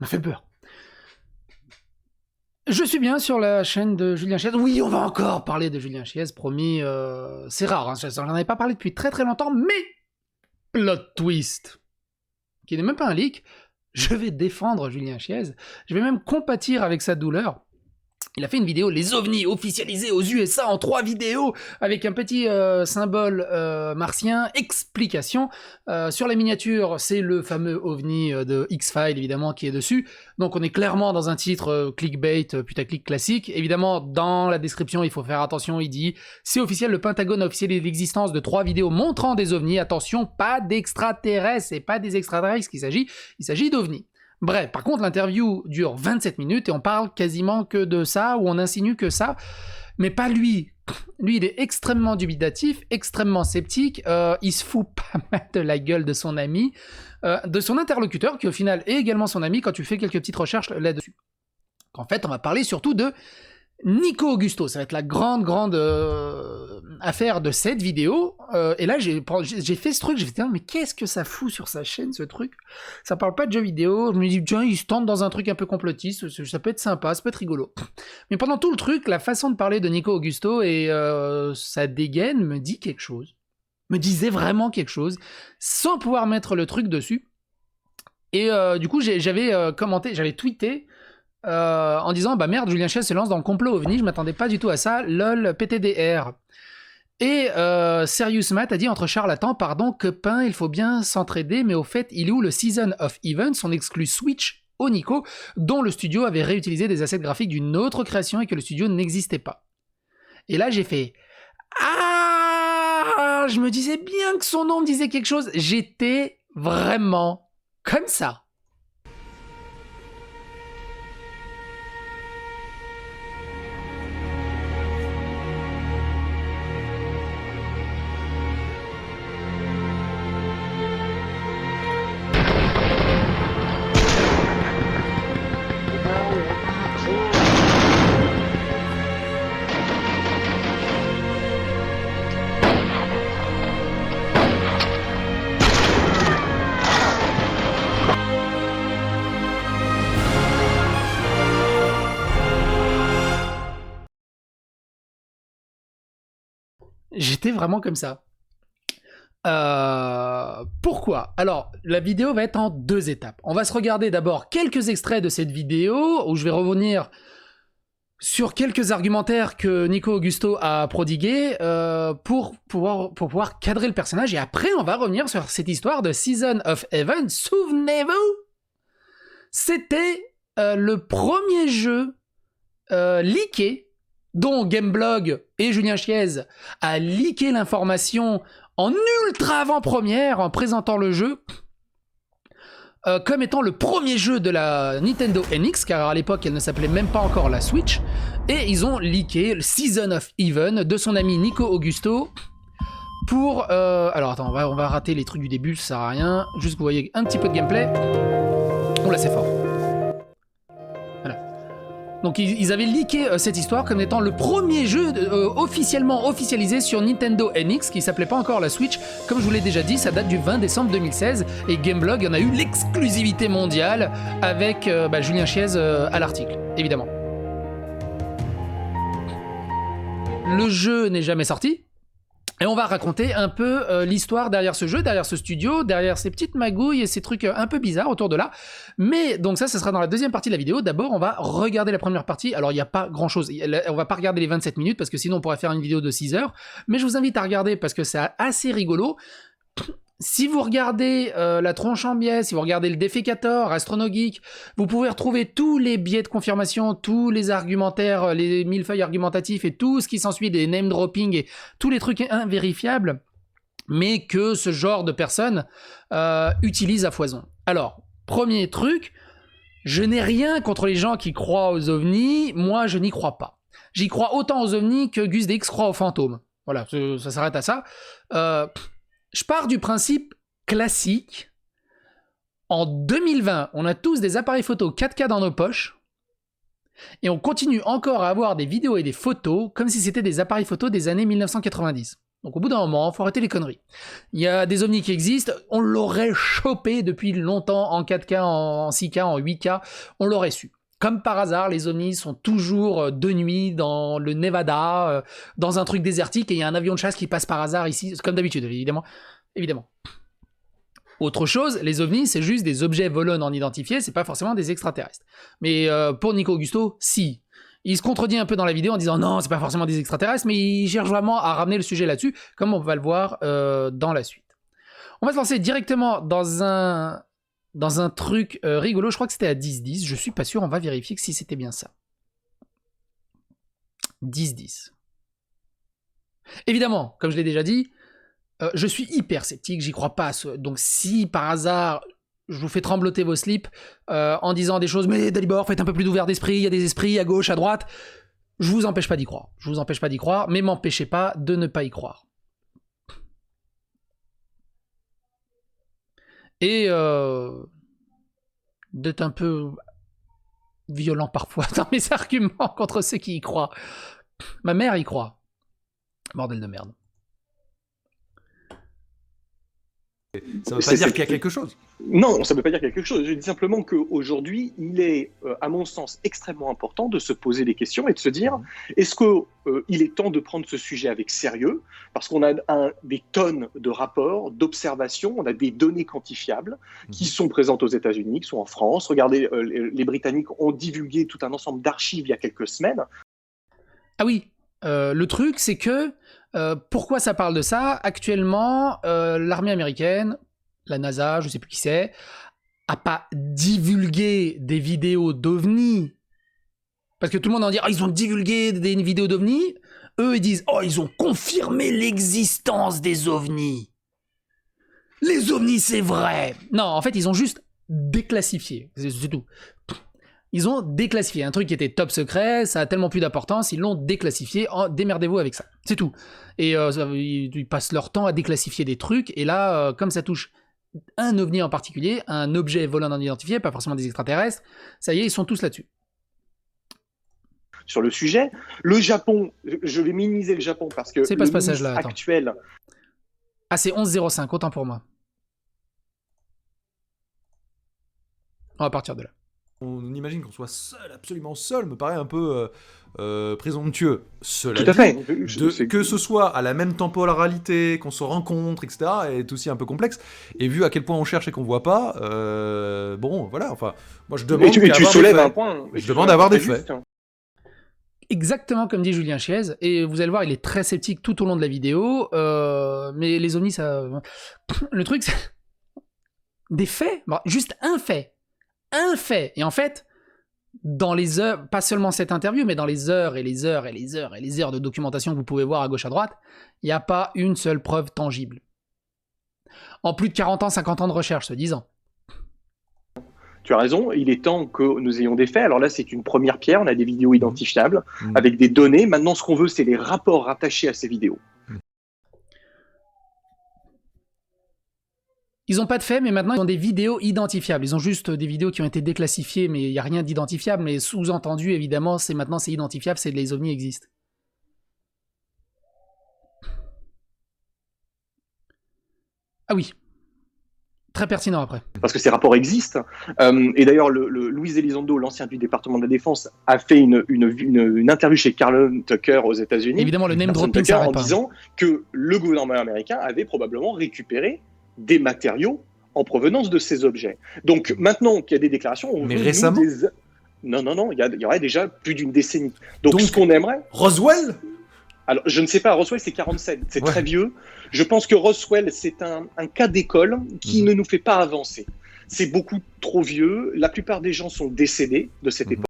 m'a fait peur. Je suis bien sur la chaîne de Julien Chiez. Oui, on va encore parler de Julien Chiez, promis. C'est rare, hein, j'en avais pas parlé depuis très très longtemps, mais plot twist, qui n'est même pas un leak. Je vais défendre Julien Chiez. Je vais même compatir avec sa douleur. Il a fait une vidéo, les ovnis officialisés aux USA en 3 vidéos, avec un petit symbole martien, explication. Sur la miniature, c'est le fameux ovni de X-Files, évidemment, qui est dessus. Donc on est clairement dans un titre clickbait, putaclic classique. Évidemment, dans la description, il faut faire attention, il dit « C'est officiel, le Pentagone a officialisé l'existence de 3 vidéos montrant des ovnis. Attention, pas d'extraterrestres, c'est pas des extraterrestres qu'il s'agit, il s'agit d'ovnis. » Bref, par contre, l'interview dure 27 minutes et on parle quasiment que de ça, ou on insinue que ça, mais pas lui. Lui, il est extrêmement dubitatif, extrêmement sceptique, il se fout pas mal de la gueule de son ami, de son interlocuteur, qui au final est également son ami, quand tu fais quelques petites recherches là-dessus. En fait, on va parler surtout de Nico Augusto, ça va être la grande affaire de cette vidéo, et là j'ai fait ce truc, j'ai fait mais qu'est-ce que ça fout sur sa chaîne ce truc? Ça parle pas de jeux vidéo, je me dis tiens il se tente dans un truc un peu complotiste, ça peut être sympa, ça peut être rigolo. Mais pendant tout le truc, la façon de parler de Nico Augusto et sa dégaine me dit quelque chose, me disait vraiment quelque chose, sans pouvoir mettre le truc dessus. Et du coup j'avais commenté, j'avais tweeté, en disant bah merde, Julien Chiez se lance dans le complot OVNI, je m'attendais pas du tout à ça, lol PTDR. Et Serious Matt a dit entre charlatans, pardon copain, il faut bien s'entraider, mais au fait il est où le Season of Even, son exclu Switch au Nico, dont le studio avait réutilisé des assets graphiques d'une autre création et que le studio n'existait pas. Et là j'ai fait ah, je me disais bien que son nom me disait quelque chose, j'étais vraiment comme ça. J'étais vraiment comme ça. Pourquoi? Alors, la vidéo va être en 2 étapes. On va se regarder d'abord quelques extraits de cette vidéo, où je vais revenir sur quelques argumentaires que Nico Augusto a prodigués pour pouvoir cadrer le personnage, et après on va revenir sur cette histoire de Season of Heaven. Souvenez-vous, c'était le premier jeu leaké, dont Gameblog et Julien Chiez a leaké l'information en ultra avant-première en présentant le jeu comme étant le premier jeu de la Nintendo NX, car à l'époque elle ne s'appelait même pas encore la Switch, et ils ont leaké le Season of Even de son ami Nico Augusto pour... alors attends, on va rater les trucs du début, ça sert à rien, juste que vous voyez un petit peu de gameplay. Oh là c'est fort. Donc ils avaient leaké cette histoire comme étant le premier jeu officiellement officialisé sur Nintendo NX, qui s'appelait pas encore la Switch. Comme je vous l'ai déjà dit, ça date du 20 décembre 2016, et Gameblog en a eu l'exclusivité mondiale avec Julien Chiez à l'article, évidemment. Le jeu n'est jamais sorti, et on va raconter un peu l'histoire derrière ce jeu, derrière ce studio, derrière ces petites magouilles et ces trucs un peu bizarres autour de là. Mais donc ça sera dans la deuxième partie de la vidéo. D'abord, on va regarder la première partie. Alors, il n'y a pas grand-chose. On va pas regarder les 27 minutes, parce que sinon, on pourrait faire une vidéo de 6 heures. Mais je vous invite à regarder, parce que c'est assez rigolo. Si vous regardez la tronche en biais, si vous regardez le Défécator, Astronogeek, vous pouvez retrouver tous les biais de confirmation, tous les argumentaires, les millefeuilles argumentatifs et tout ce qui s'ensuit, des name dropping et tous les trucs invérifiables, mais que ce genre de personnes utilisent à foison. Alors, premier truc, je n'ai rien contre les gens qui croient aux ovnis, moi je n'y crois pas. J'y crois autant aux ovnis que Gus DX croit aux fantômes. Voilà, ça s'arrête à ça. Je pars du principe classique. En 2020, on a tous des appareils photo 4K dans nos poches, et on continue encore à avoir des vidéos et des photos comme si c'était des appareils photo des années 1990. Donc au bout d'un moment, faut arrêter les conneries. Il y a des ovnis qui existent, on l'aurait chopé depuis longtemps en 4K, en 6K, en 8K, on l'aurait su. Comme par hasard, les ovnis sont toujours de nuit dans le Nevada, dans un truc désertique, et il y a un avion de chasse qui passe par hasard ici, comme d'habitude, évidemment. Autre chose, les ovnis, c'est juste des objets volants non identifiés, c'est pas forcément des extraterrestres. Mais pour Nico Augusto, si. Il se contredit un peu dans la vidéo en disant non, c'est pas forcément des extraterrestres, mais il cherche vraiment à ramener le sujet là-dessus, comme on va le voir dans la suite. On va se lancer directement dans un truc rigolo, je crois que c'était à 10-10, je suis pas sûr, on va vérifier si c'était bien ça. 10-10. Évidemment, comme je l'ai déjà dit, je suis hyper sceptique, j'y crois pas. Donc si par hasard je vous fais trembloter vos slips en disant des choses, mais Dalibor, faites un peu plus d'ouvert d'esprit, il y a des esprits à gauche, à droite, je vous empêche pas d'y croire. Je vous empêche pas d'y croire, mais m'empêchez pas de ne pas y croire. Et d'être un peu violent parfois dans mes arguments contre ceux qui y croient. Ma mère y croit. Bordel de merde. Ça ne veut pas dire qu'il y a quelque chose. Non, ça ne veut pas dire quelque chose. Je dis simplement qu'aujourd'hui, il est, à mon sens, extrêmement important de se poser des questions et de se dire, est-ce qu'il est temps de prendre ce sujet avec sérieux? Parce qu'on a des tonnes de rapports, d'observations, on a des données quantifiables qui sont présentes aux États-Unis, qui sont en France. Regardez, les Britanniques ont divulgué tout un ensemble d'archives il y a quelques semaines. Ah oui, le truc, c'est que pourquoi ça parle de ça? Actuellement, l'armée américaine, la NASA, je sais plus qui c'est, a pas divulgué des vidéos d'ovnis. Parce que tout le monde en dit, oh, ils ont divulgué des vidéos d'ovnis. Eux, ils disent, oh, ils ont confirmé l'existence des ovnis. Les ovnis, c'est vrai. Non, en fait, ils ont juste déclassifié. C'est tout. Ils ont déclassifié un truc qui était top secret, ça a tellement plus d'importance, ils l'ont déclassifié, démerdez-vous avec ça, c'est tout. Et ils passent leur temps à déclassifier des trucs, et là, comme ça touche un ovni en particulier, un objet volant non identifié, pas forcément des extraterrestres, ça y est, ils sont tous là-dessus. Sur le sujet, le Japon, je vais minimiser le Japon parce que c'est pas ce passage-là, actuel... Ah, c'est 11-05, autant pour moi. On va partir de là. On imagine qu'on soit seul, absolument seul, me paraît un peu présomptueux. Cela Tout à fait. Que ce soit à la même temporalité, qu'on se rencontre, etc., est aussi un peu complexe. Et vu à quel point on cherche et qu'on voit pas, bon, voilà. Enfin, moi je demande. Tu soulèves un point. Je demande d'avoir des faits. Exactement comme dit Julien Chiez, et vous allez voir, il est très sceptique tout au long de la vidéo. Mais les ovnis, ça. Le truc, c'est des faits, bon, juste un fait. Un fait. Et en fait, dans les heures, pas seulement cette interview, mais dans les heures et les heures et les heures et les heures de documentation que vous pouvez voir à gauche à droite, il n'y a pas une seule preuve tangible. En plus de 40 ans, 50 ans de recherche, se disant. Tu as raison, il est temps que nous ayons des faits. Alors là, c'est une première pierre, on a des vidéos identifiables avec des données. Maintenant, ce qu'on veut, c'est les rapports rattachés à ces vidéos. Ils n'ont pas de faits, mais maintenant, ils ont des vidéos identifiables. Ils ont juste des vidéos qui ont été déclassifiées, mais il n'y a rien d'identifiable. Mais sous-entendu, évidemment, maintenant c'est identifiable, c'est les ovnis existent. Ah oui. Très pertinent après. Parce que ces rapports existent. Et d'ailleurs, Luis Elizondo, l'ancien du département de la Défense, a fait une interview chez Carlton Tucker aux États-Unis. Évidemment, le name dropping s'arrête pas. En disant que le gouvernement américain avait probablement récupéré des matériaux en provenance de ces objets. Donc maintenant qu'il y a des déclarations... Mais récemment Non, il y aurait déjà plus d'une décennie. Donc ce qu'on aimerait... Roswell? Alors, je ne sais pas, Roswell, c'est 47, c'est très vieux. Je pense que Roswell, c'est un cas d'école qui ne nous fait pas avancer. C'est beaucoup trop vieux. La plupart des gens sont décédés de cette époque.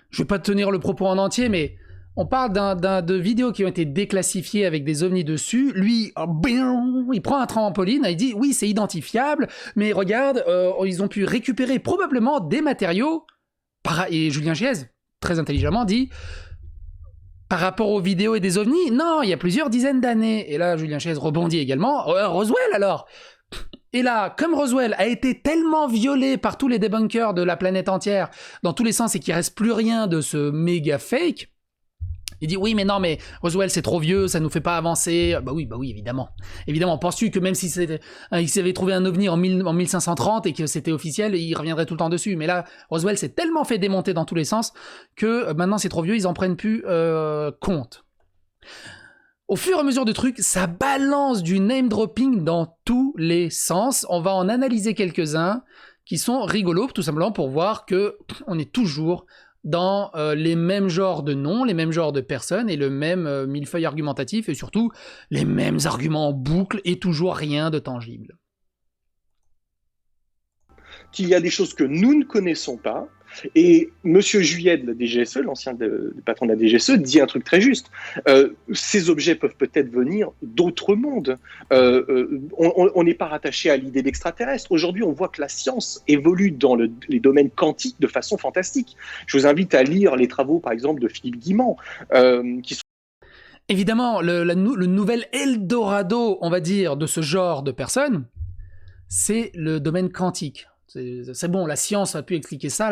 Je ne vais pas tenir le propos en entier, mais on parle de vidéos qui ont été déclassifiées avec des ovnis dessus. Lui, il prend un trampoline, il dit « Oui, c'est identifiable, mais regarde, ils ont pu récupérer probablement des matériaux. » Et Julien Chiez, très intelligemment, dit « Par rapport aux vidéos et des ovnis, non, il y a plusieurs dizaines d'années. » Et là, Julien Chiez rebondit également. « Roswell, alors ?» Et là, comme Roswell a été tellement violé par tous les débunkers de la planète entière, dans tous les sens, et qu'il ne reste plus rien de ce méga fake, Il dit oui, mais non, mais Roswell c'est trop vieux, ça nous fait pas avancer. Bah oui, évidemment. Évidemment, penses-tu que même si il s'avait trouvé un ovni en 1530 et que c'était officiel, il reviendrait tout le temps dessus. Mais là, Roswell s'est tellement fait démonter dans tous les sens que maintenant c'est trop vieux, ils en prennent plus compte. Au fur et à mesure de trucs, ça balance du name dropping dans tous les sens. On va en analyser quelques-uns qui sont rigolos, tout simplement pour voir que on est toujours dans les mêmes genres de noms, les mêmes genres de personnes et le même millefeuille argumentatif et surtout les mêmes arguments en boucle et toujours rien de tangible. Qu'il y a des choses que nous ne connaissons pas. Et Monsieur Juillet de la DGSE, l'ancien patron de la DGSE, dit un truc très juste. Ces objets peuvent peut-être venir d'autres mondes. On n'est pas rattaché à l'idée d'extraterrestre. Aujourd'hui, on voit que la science évolue dans les domaines quantiques de façon fantastique. Je vous invite à lire les travaux, par exemple, de Philippe Guimand, qui sont... Évidemment, le nouvel Eldorado, on va dire, de ce genre de personnes, c'est le domaine quantique. C'est bon, la science a pu expliquer ça,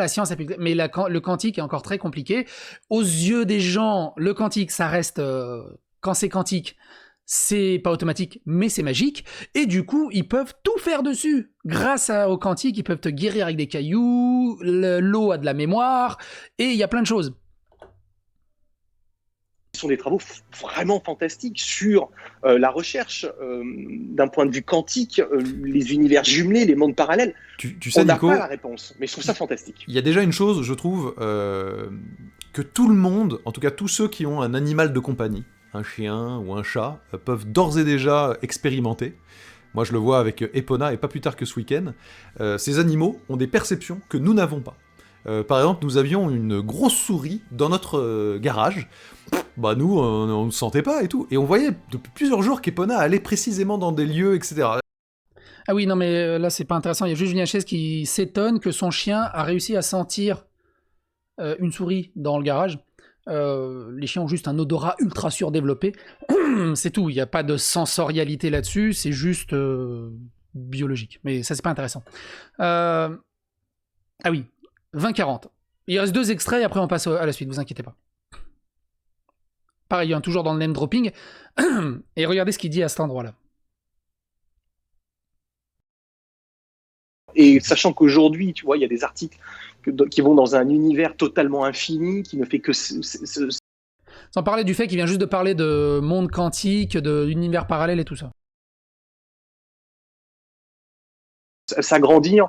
mais le quantique est encore très compliqué. Aux yeux des gens, le quantique, ça reste... quand c'est quantique, c'est pas automatique, mais c'est magique. Et du coup, ils peuvent tout faire dessus. Grâce au quantique, ils peuvent te guérir avec des cailloux, l'eau a de la mémoire, et il y a plein de choses. Ce sont des travaux vraiment fantastiques sur la recherche d'un point de vue quantique, les univers jumelés, les mondes parallèles. Tu sais, on n'a Nico, pas la réponse, mais je trouve ça fantastique. il y a déjà une chose, je trouve, que tout le monde, en tout cas tous ceux qui ont un animal de compagnie, un chien ou un chat, peuvent d'ores et déjà expérimenter. Moi, je le vois avec Epona, et pas plus tard que ce week-end. Ces animaux ont des perceptions que nous n'avons pas. Par exemple, nous avions une grosse souris dans notre garage. Bah nous, on ne sentait pas et tout. Et on voyait depuis plusieurs jours qu'Epona allait précisément dans des lieux, etc. Ah oui, non mais là c'est pas intéressant, il y a juste Julien Chiez qui s'étonne que son chien a réussi à sentir une souris dans le garage. Les chiens ont juste un odorat ultra surdéveloppé. C'est tout, il n'y a pas de sensorialité là-dessus, c'est juste biologique. Mais ça c'est pas intéressant. Ah oui, 20-40. Il reste 2 extraits et après on passe à la suite, vous inquiétez pas. Pareil, toujours dans le name dropping. Et regardez ce qu'il dit à cet endroit-là. Et sachant qu'aujourd'hui, tu vois, il y a des articles qui vont dans un univers totalement infini, qui ne fait que... Sans parler du fait qu'il vient juste de parler de monde quantique, d'univers parallèle et tout ça. S'agrandir.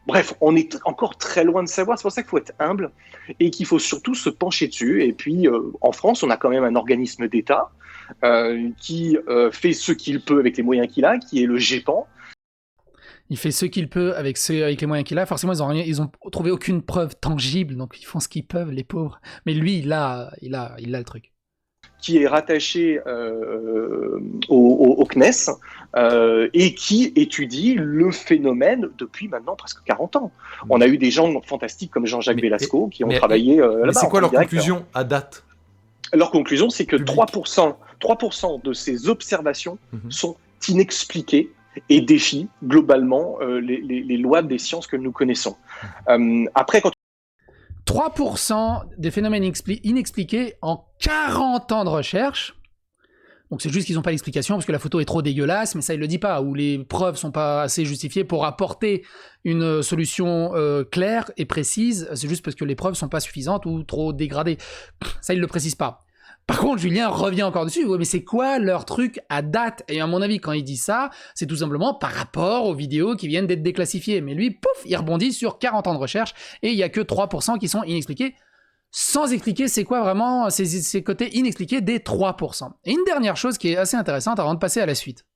Bref, on est encore très loin de savoir. C'est pour ça qu'il faut être humble et qu'il faut surtout se pencher dessus. Et puis, en France, on a quand même un organisme d'État qui fait ce qu'il peut avec les moyens qu'il a, qui est le GEPAN. Il fait ce qu'il peut avec les moyens qu'il a. Forcément, ils ont trouvé aucune preuve tangible, donc ils font ce qu'ils peuvent, les pauvres. Mais lui, il a le truc. Qui est rattaché au CNES et qui étudie le phénomène depuis maintenant presque 40 ans. On a eu des gens fantastiques comme Jean-Jacques Velasco qui ont travaillé là-bas. Mais c'est quoi leur conclusion à date ? Leur conclusion, c'est que 3% de ces observations sont inexpliquées et défient globalement les lois des sciences que nous connaissons. Après, quand 3% des phénomènes inexpliqués en 40 ans de recherche. Donc c'est juste qu'ils n'ont pas l'explication parce que la photo est trop dégueulasse, mais ça il le dit pas, ou les preuves sont pas assez justifiées pour apporter une solution claire et précise. C'est juste parce que les preuves sont pas suffisantes ou trop dégradées. Ça il le précise pas. Par contre, Julien revient encore dessus. Ouais, mais c'est quoi leur truc à date ? Et à mon avis, quand il dit ça, c'est tout simplement par rapport aux vidéos qui viennent d'être déclassifiées. Mais lui, pouf, il rebondit sur 40 ans de recherche et il y a que 3% qui sont inexpliqués, sans expliquer c'est quoi vraiment ces côtés inexpliqués des 3%. Et une dernière chose qui est assez intéressante avant de passer à la suite.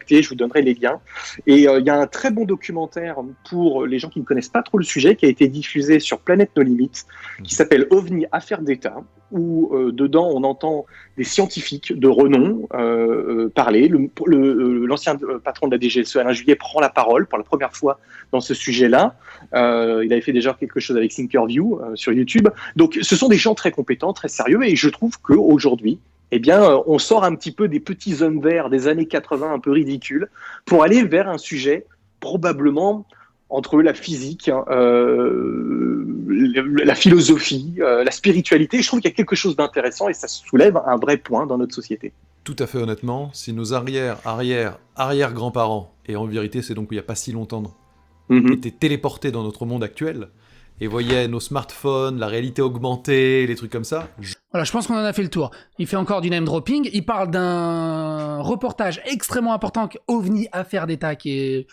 je vous donnerai les liens. Et il y a un très bon documentaire pour les gens qui ne connaissent pas trop le sujet, qui a été diffusé sur Planète No Limites, qui s'appelle OVNI Affaires d'État, où dedans on entend des scientifiques de renom parler. L'ancien patron de la DGSE, Alain Juillet, prend la parole pour la première fois dans ce sujet-là. Il avait fait déjà quelque chose avec Thinkerview sur YouTube. Donc ce sont des gens très compétents, très sérieux, et je trouve qu'aujourd'hui, eh bien, on sort un petit peu des petits hommes verts des années 80 un peu ridicules pour aller vers un sujet probablement entre la physique, la philosophie, la spiritualité. Je trouve qu'il y a quelque chose d'intéressant et ça soulève un vrai point dans notre société. Tout à fait honnêtement, si nos arrière-grands-parents, et en vérité c'est donc il n'y a pas si longtemps, étaient téléportés dans notre monde actuel, et voyaient nos smartphones, la réalité augmentée, les trucs comme ça... Voilà, je pense qu'on en a fait le tour. Il fait encore du name dropping, il parle d'un reportage extrêmement important, OVNI Affaires d'État, qui est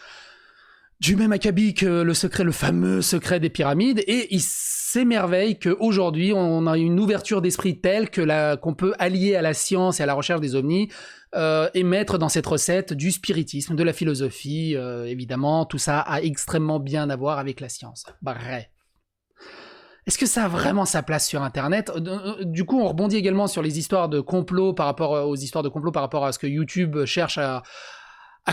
du même acabit que le fameux secret des pyramides, et il s'émerveille qu'aujourd'hui on a une ouverture d'esprit telle qu'on peut allier à la science et à la recherche des ovnis, et mettre dans cette recette du spiritisme, de la philosophie, évidemment, tout ça a extrêmement bien à voir avec la science. Bref. Est-ce que ça a vraiment sa place sur Internet ? Du coup, on rebondit également sur les histoires de complot par rapport aux histoires de complot par rapport à ce que YouTube cherche à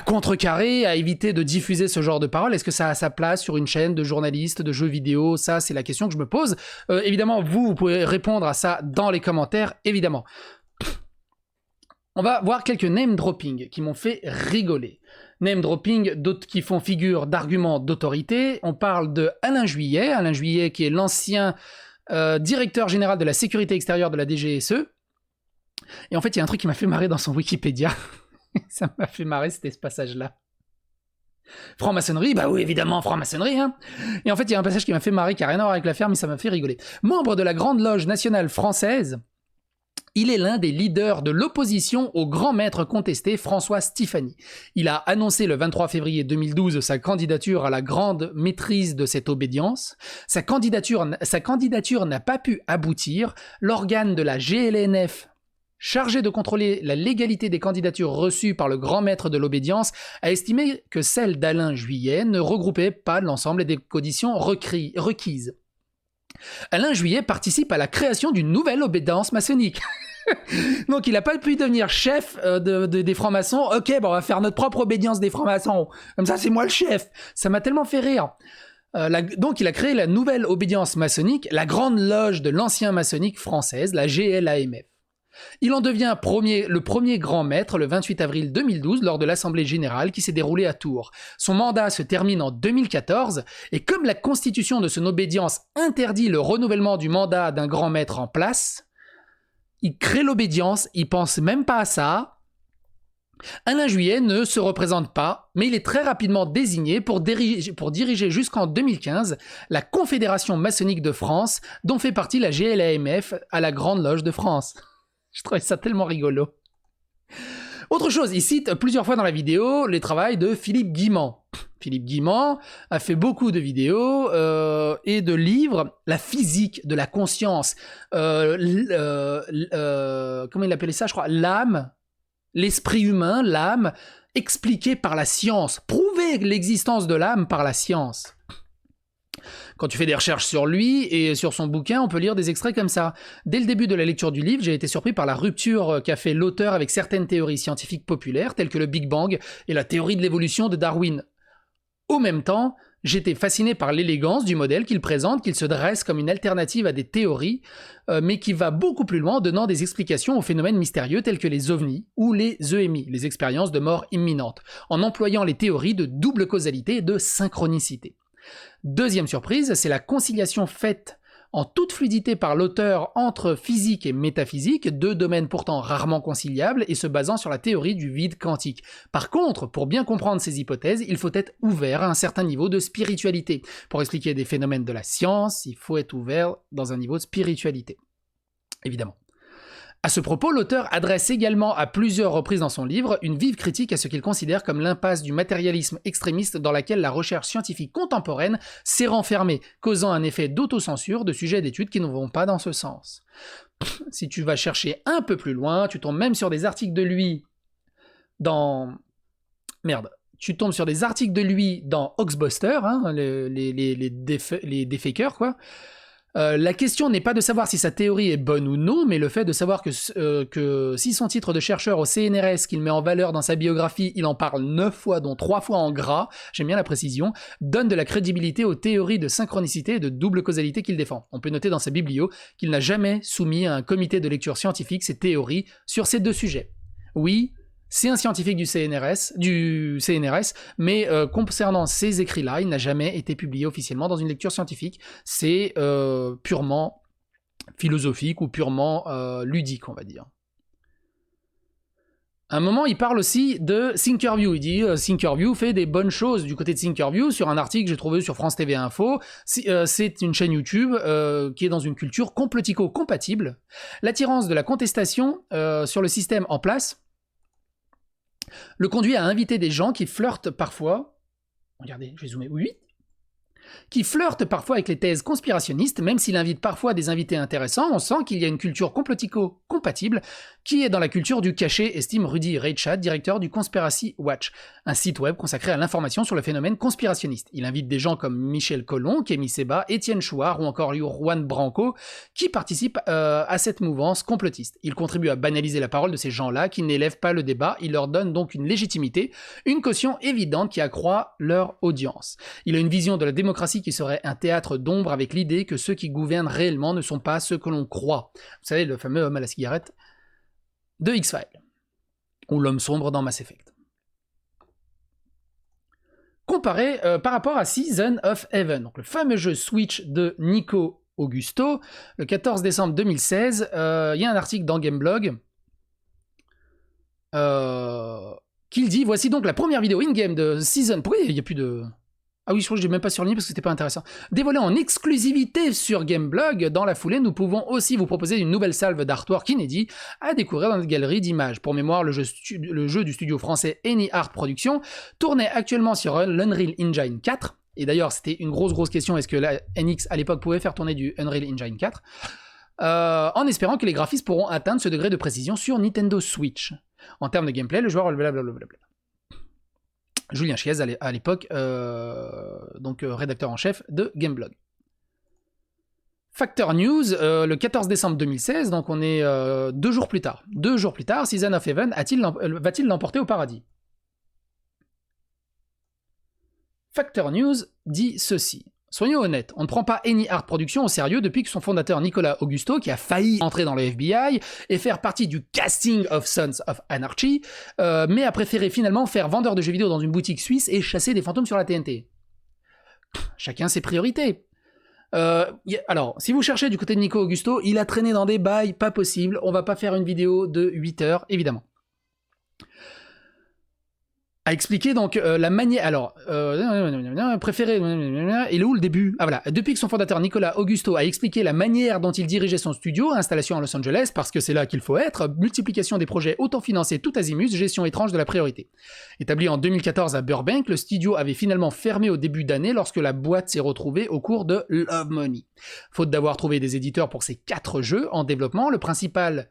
contrecarrer, à éviter de diffuser ce genre de paroles. Est-ce que ça a sa place sur une chaîne de journalistes, de jeux vidéo ? Ça, c'est la question que je me pose. Évidemment, vous pouvez répondre à ça dans les commentaires, évidemment. On va voir quelques name dropping qui m'ont fait rigoler. Name dropping qui font figure d'arguments d'autorité. On parle de Alain Juillet qui est l'ancien directeur général de la sécurité extérieure de la DGSE. Et en fait, il y a un truc qui m'a fait marrer dans son Wikipédia. Ça m'a fait marrer, c'était ce passage-là. Franc-maçonnerie, bah oui, évidemment, franc-maçonnerie, hein. Et en fait, il y a un passage qui m'a fait marrer, qui n'a rien à voir avec l'affaire, mais ça m'a fait rigoler. Membre de la Grande Loge nationale française, il est l'un des leaders de l'opposition au grand maître contesté François Stéphanie. Il a annoncé le 23 février 2012 sa candidature à la grande maîtrise de cette obédience. Sa candidature n'a pas pu aboutir. L'organe de la GLNF, chargé de contrôler la légalité des candidatures reçues par le grand maître de l'obédience, a estimé que celle d'Alain Juillet ne regroupait pas l'ensemble des conditions requises. Alain Juillet participe à la création d'une nouvelle obédience maçonnique. Donc il n'a pas pu devenir chef des francs-maçons. Ok, bon, on va faire notre propre obédience des francs-maçons. Comme ça, c'est moi le chef. Ça m'a tellement fait rire. Donc il a créé la nouvelle obédience maçonnique, la Grande Loge de l'ancien maçonnique française, la GLAMF. Il en devient le premier grand maître le 28 avril 2012 lors de l'Assemblée générale qui s'est déroulée à Tours. Son mandat se termine en 2014 et comme la constitution de son obédience interdit le renouvellement du mandat d'un grand maître en place, il crée l'obédience, il pense même pas à ça. Alain Juillet ne se représente pas, mais il est très rapidement désigné pour diriger jusqu'en 2015 la Confédération maçonnique de France, dont fait partie la GLAMF à la Grande Loge de France. Je trouvais ça tellement rigolo. Autre chose, il cite plusieurs fois dans la vidéo les travaux de Philippe Guimand. Philippe Guimand a fait beaucoup de vidéos et de livres, la physique de la conscience, comment il appelait ça, je crois, l'âme, l'esprit humain, l'âme, expliquée par la science, prouver l'existence de l'âme par la science. Quand tu fais des recherches sur lui et sur son bouquin, on peut lire des extraits comme ça. Dès le début de la lecture du livre, j'ai été surpris par la rupture qu'a fait l'auteur avec certaines théories scientifiques populaires, telles que le Big Bang et la théorie de l'évolution de Darwin. Au même temps, j'étais fasciné par l'élégance du modèle qu'il présente, qu'il se dresse comme une alternative à des théories, mais qui va beaucoup plus loin en donnant des explications aux phénomènes mystérieux tels que les ovnis ou les EMI, les expériences de mort imminente, en employant les théories de double causalité et de synchronicité. Deuxième surprise, c'est la conciliation faite en toute fluidité par l'auteur entre physique et métaphysique, deux domaines pourtant rarement conciliables et se basant sur la théorie du vide quantique. Par contre, pour bien comprendre ces hypothèses, il faut être ouvert à un certain niveau de spiritualité. Pour expliquer des phénomènes de la science, il faut être ouvert dans un niveau de spiritualité. Évidemment. À ce propos, l'auteur adresse également à plusieurs reprises dans son livre une vive critique à ce qu'il considère comme l'impasse du matérialisme extrémiste dans laquelle la recherche scientifique contemporaine s'est renfermée, causant un effet d'autocensure de sujets d'études qui ne vont pas dans ce sens. Si tu vas chercher un peu plus loin, tu tombes même sur des articles de lui dans Merde. Tu tombes sur des articles de lui dans Hoaxbuster, hein, les défakers, quoi. La question n'est pas de savoir si sa théorie est bonne ou non, mais le fait de savoir que si son titre de chercheur au CNRS qu'il met en valeur dans sa biographie, il en parle 9 fois, dont 3 fois en gras, j'aime bien la précision, donne de la crédibilité aux théories de synchronicité et de double causalité qu'il défend. On peut noter dans sa biblio qu'il n'a jamais soumis à un comité de lecture scientifique ses théories sur ces deux sujets. Oui, c'est un scientifique du CNRS, mais concernant ces écrits-là, il n'a jamais été publié officiellement dans une lecture scientifique. C'est purement philosophique ou purement ludique, on va dire. À un moment, il parle aussi de Thinkerview. Il dit Thinkerview fait des bonnes choses du côté de Thinkerview sur un article que j'ai trouvé sur France TV Info. C'est une chaîne YouTube qui est dans une culture complotico-compatible. L'attirance de la contestation sur le système en place le conduit à inviter des gens qui flirtent parfois. Regardez, je vais zoomer. Oui. Qui flirtent parfois avec les thèses conspirationnistes, même s'il invite parfois des invités intéressants, on sent qu'il y a une culture complotico-compatible qui est dans la culture du cachet, estime Rudy Reichard, directeur du Conspiracy Watch, un site web consacré à l'information sur le phénomène conspirationniste. Il invite des gens comme Michel Collomb, Kémy Séba, Étienne Chouard ou encore Juan Branco qui participent à cette mouvance complotiste. Il contribue à banaliser la parole de ces gens-là qui n'élèvent pas le débat, il leur donne donc une légitimité, une caution évidente qui accroît leur audience. Il a une vision de la démocratie qui serait un théâtre d'ombre avec l'idée que ceux qui gouvernent réellement ne sont pas ceux que l'on croit. Vous savez, le fameux homme à la cigarette de X-Files, ou l'homme sombre dans Mass Effect. Comparé par rapport à Season of Heaven, donc le fameux jeu Switch de Nico Augusto, le 14 décembre 2016, il y a un article dans Gameblog qu'il dit « Voici donc la première vidéo in-game de Season... » Pourquoi il n'y a plus de... Ah oui, je crois que je n'ai même pas surligné parce que c'était pas intéressant. Dévoilé en exclusivité sur Gameblog, dans la foulée, nous pouvons aussi vous proposer une nouvelle salve d'artwork inédit à découvrir dans notre galerie d'images. Pour mémoire, le jeu du studio français Any Art Productions tournait actuellement sur l'Unreal Engine 4. Et d'ailleurs, c'était une grosse question, est-ce que la NX à l'époque pouvait faire tourner du Unreal Engine 4 en espérant que les graphismes pourront atteindre ce degré de précision sur Nintendo Switch. En termes de gameplay, le joueur... Blablabla. Julien Chiez à l'époque, donc rédacteur en chef de Gameblog. Factor News, le 14 décembre 2016, donc on est 2 jours plus tard. 2 jours plus tard, Season of Heaven va-t-il l'emporter au paradis? Factor News dit ceci. Soyons honnêtes, on ne prend pas Any Art Productions au sérieux depuis que son fondateur Nicolas Augusto, qui a failli entrer dans le FBI et faire partie du casting of Sons of Anarchy, mais a préféré finalement faire vendeur de jeux vidéo dans une boutique suisse et chasser des fantômes sur la TNT. Chacun ses priorités. Alors, si vous cherchez du côté de Nico Augusto, il a traîné dans des bails pas possible, on va pas faire une vidéo de 8 heures, évidemment. A expliqué donc la manière... Alors, préféré... Il est où le début? Ah voilà, depuis que son fondateur Nicolas Augusto a expliqué la manière dont il dirigeait son studio, installation à Los Angeles, parce que c'est là qu'il faut être, multiplication des projets autofinancés tout azimut, gestion étrange de la priorité. Établi en 2014 à Burbank, le studio avait finalement fermé au début d'année lorsque la boîte s'est retrouvée au cours de Love Money. Faute d'avoir trouvé des éditeurs pour ces 4 jeux en développement, le principal...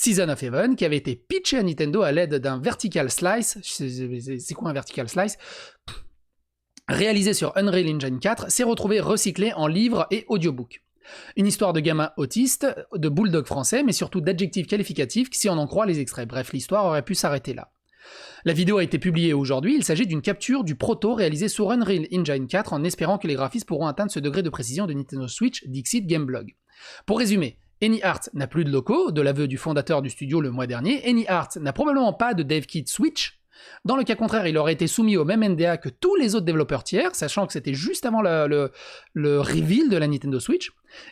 Season of Heaven, qui avait été pitché à Nintendo à l'aide d'un vertical slice, c'est quoi un vertical slice? Réalisé sur Unreal Engine 4, s'est retrouvé recyclé en livre et audiobook. Une histoire de gamin autiste, de bulldog français, mais surtout d'adjectifs qualificatifs si on en croit les extraits. Bref, l'histoire aurait pu s'arrêter là. La vidéo a été publiée aujourd'hui, il s'agit d'une capture du proto réalisé sur Unreal Engine 4 en espérant que les graphismes pourront atteindre ce degré de précision de Nintendo Switch, Dixit Gameblog. Pour résumer, Any Art n'a plus de locaux, de l'aveu du fondateur du studio le mois dernier. Any Art n'a probablement pas de dev kit Switch. Dans le cas contraire, il aurait été soumis au même NDA que tous les autres développeurs tiers, sachant que c'était juste avant le reveal de la Nintendo Switch.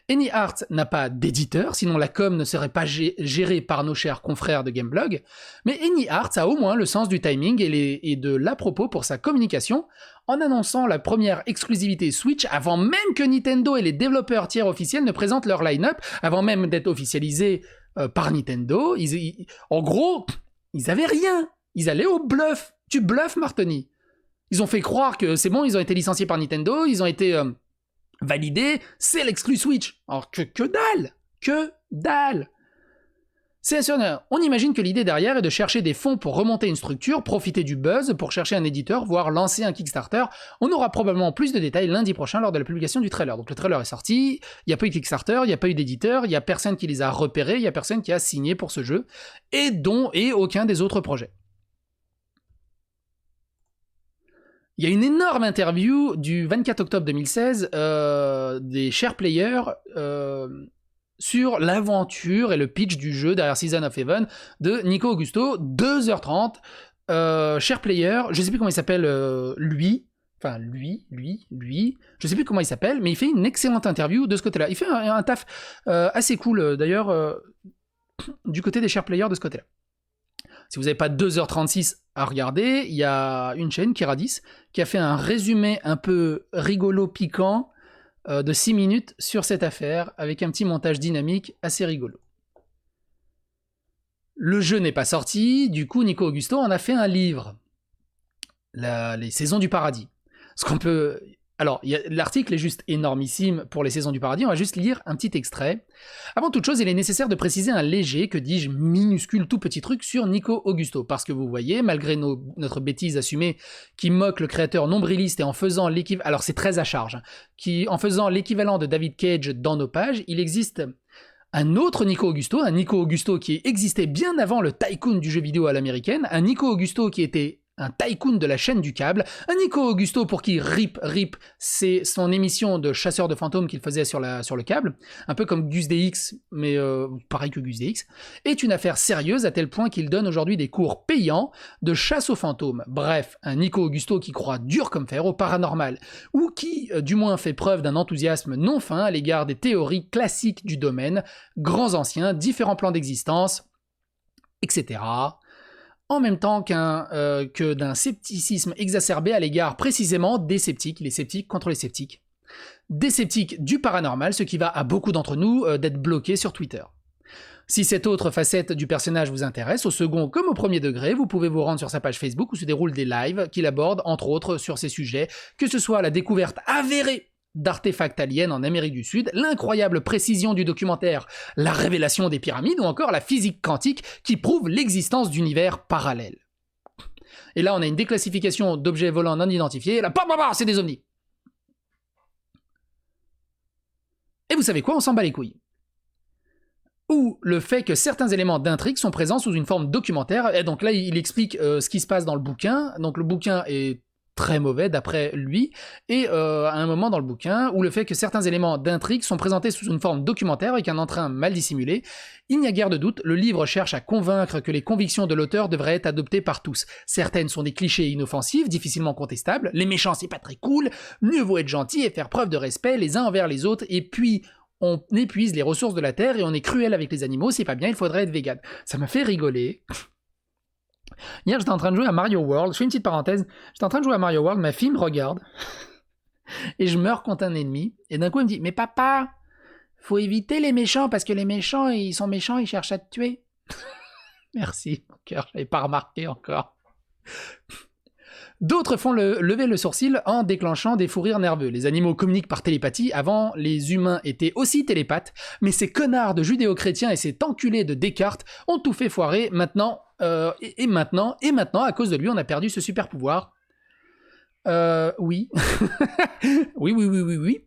Any Art n'a pas d'éditeur, sinon la com ne serait pas gérée par nos chers confrères de Gameblog. Mais Any Art a au moins le sens du timing et de l'à-propos pour sa communication, en annonçant la première exclusivité Switch avant même que Nintendo et les développeurs tiers officiels ne présentent leur line-up, avant même d'être officialisés par Nintendo. En gros, ils avaient rien. Ils allaient au bluff. Tu bluffes, Martoni. Ils ont fait croire que c'est bon, ils ont été licenciés par Nintendo, ils ont été validés, c'est l'exclu Switch. Alors que dalle. Que dalle. On imagine que l'idée derrière est de chercher des fonds pour remonter une structure, profiter du buzz pour chercher un éditeur, voire lancer un Kickstarter. On aura probablement plus de détails lundi prochain lors de la publication du trailer. Donc le trailer est sorti, il n'y a pas eu de Kickstarter, il n'y a pas eu d'éditeur, il n'y a personne qui les a repérés, il n'y a personne qui a signé pour ce jeu, et aucun des autres projets. Il y a une énorme interview du 24 octobre 2016 des Share Players sur l'aventure et le pitch du jeu derrière Season of Heaven de Nico Augusto, 2h30. Share Player, je sais plus comment il s'appelle lui, je sais plus comment il s'appelle, mais il fait une excellente interview de ce côté-là. Il fait un taf assez cool d'ailleurs du côté des Share Players de ce côté-là. Si vous n'avez pas 2h36 à regarder, il y a une chaîne, Kiradis, qui a fait un résumé un peu rigolo, piquant, de 6 minutes sur cette affaire, avec un petit montage dynamique assez rigolo. Le jeu n'est pas sorti, du coup Nico Augusto en a fait un livre, les Saisons du Paradis. Ce qu'on peut... Alors, l'article est juste énormissime pour les Saisons du Paradis, on va juste lire un petit extrait. Avant toute chose, il est nécessaire de préciser un léger, que dis-je, minuscule tout petit truc sur Nico Augusto, parce que vous voyez, malgré notre bêtise assumée, qui moque le créateur nombriliste et en faisant l'équivalent... Alors c'est très à charge, en faisant l'équivalent de David Cage dans nos pages, il existe un autre Nico Augusto, un Nico Augusto qui existait bien avant le tycoon du jeu vidéo à l'américaine, un Nico Augusto qui était un tycoon de la chaîne du câble, un Nico Augusto pour qui RIP, c'est son émission de chasseur de fantômes qu'il faisait sur le câble, un peu comme Gus DX, mais pareil que Gus DX, est une affaire sérieuse à tel point qu'il donne aujourd'hui des cours payants de chasse aux fantômes. Bref, un Nico Augusto qui croit dur comme fer au paranormal, ou qui, du moins, fait preuve d'un enthousiasme non fin à l'égard des théories classiques du domaine, grands anciens, différents plans d'existence, etc., en même temps que d'un scepticisme exacerbé à l'égard précisément des sceptiques, les sceptiques contre les sceptiques. Des sceptiques du paranormal, ce qui va à beaucoup d'entre nous d'être bloqués sur Twitter. Si cette autre facette du personnage vous intéresse, au second comme au premier degré, vous pouvez vous rendre sur sa page Facebook où se déroulent des lives qu'il aborde, entre autres, sur ces sujets, que ce soit la découverte avérée d'artefacts aliens en Amérique du Sud, l'incroyable précision du documentaire La révélation des pyramides, ou encore la physique quantique qui prouve l'existence d'univers parallèles. Et là, on a une déclassification d'objets volants non identifiés, là, c'est des ovnis. Et vous savez quoi, on s'en bat les couilles. Ou le fait que certains éléments d'intrigue sont présents sous une forme documentaire, et donc là, il explique ce qui se passe dans le bouquin, donc le bouquin est très mauvais d'après lui, et à un moment dans le bouquin, où le fait que certains éléments d'intrigue sont présentés sous une forme documentaire avec un entrain mal dissimulé, il n'y a guère de doute, le livre cherche à convaincre que les convictions de l'auteur devraient être adoptées par tous. Certaines sont des clichés inoffensifs, difficilement contestables, les méchants c'est pas très cool, mieux vaut être gentil et faire preuve de respect les uns envers les autres, et puis on épuise les ressources de la terre et on est cruel avec les animaux, c'est pas bien, il faudrait être vegan. Ça me fait rigoler. Hier, j'étais en train de jouer à Mario World. Je fais une petite parenthèse. J'étais en train de jouer à Mario World. Ma fille me regarde. Et je meurs contre un ennemi. Et d'un coup, elle me dit « Mais papa, faut éviter les méchants parce que les méchants, ils sont méchants, ils cherchent à te tuer. » Merci, mon cœur. Je l'avais pas remarqué encore. D'autres font lever le sourcil en déclenchant des fous rires nerveux. Les animaux communiquent par télépathie. Avant, les humains étaient aussi télépathes. Mais ces connards de judéo-chrétiens et ces enculés de Descartes ont tout fait foirer. Maintenant, à cause de lui, on a perdu ce super pouvoir. Oui. oui.